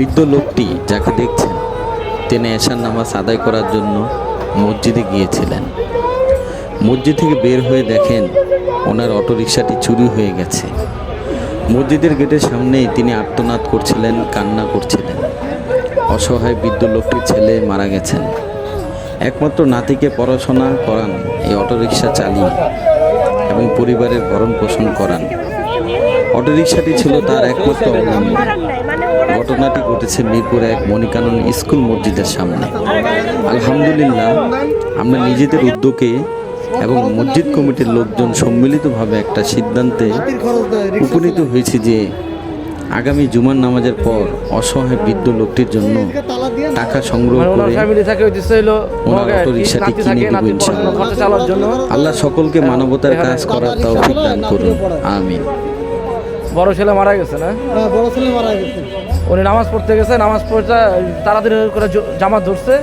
বৃদ্ধ লোকটি যাকে দেখছেন তিনি এশার নামাজ আদায় করার জন্য মসজিদে গিয়েছিলেন। মসজিদ থেকে বের হয়ে দেখেন ওনার অটোরিকশাটি চুরি হয়ে গেছে। মসজিদের গেটের সামনেই তিনি আর্তনাদ করছিলেন, কান্না করছিলেন। অসহায় বৃদ্ধ লোকটির ছেলে মারা গেছেন। একমাত্র নাতিকে পড়াশোনা করান এই অটোরিকশা চালিয়ে এবং পরিবারের ভরণ পোষণ করান। অটোরিকশাটি ছিল তার একমাত্র অবলম্বন। ঘটনাটি ঘটেছে মিরপুর 1 মনিকানন স্কুল মসজিদের সামনে। আলহামদুলিল্লাহ, আমরা নিজেদের উদ্যোগে এবং মসজিদ কমিটির লোকজন সম্মিলিতভাবে একটা সিদ্ধান্তে উপনীত হয়েছি যে আগামী জুমার নামাজের পর অসহায় বৃদ্ধ লোকটির জন্য টাকা সংগ্রহ করে ওনার অটোরিকশাটি কিনে দেব ইনশাআল্লাহ। আল্লাহ সকলকে মানবতার কাজ করার তৌফিক দান করুন, আমিন। বড় ছেলে মারা গেছে না? বড় ছেলে মারা গেছে। উনি নামাজ পড়তে গেছে, নামাজ পড়তে তাড়াতাড়ি করে জামাত ধরছে।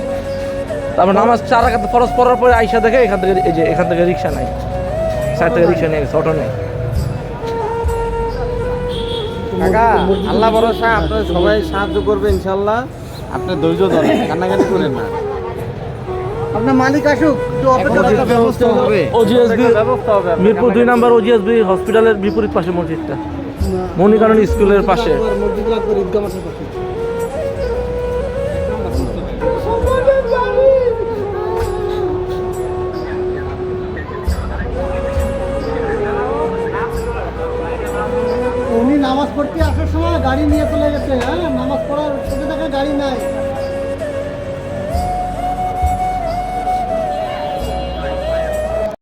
তারপর নামাজ 4 রাকাত ফরজ পড়ার পরে আইসা দেখে এখান থেকে রিক্সা নাই, সাইড থেকে রিক্সা নিয়ে গেছে, অটো নেই। কাকা, আল্লাহ ভরসা, আপনারা সবাই সাহায্য করবে ইনশাআল্লাহ। আপনি ধৈর্য ধরেন, কান্নাকাটি করেন না। আপনার মালিক আসুক, একটু অপেক্ষা করার ব্যবস্থা হবে। ওজিএসবি মিরপুর 2 নম্বর ওজিএসবি হসপিটালের বিপরীত পাশে মসজিদটা, মনিকানন স্কুলের পাশে। মসজিদ লাগবে ঈদগাহ মাঠের পাশে।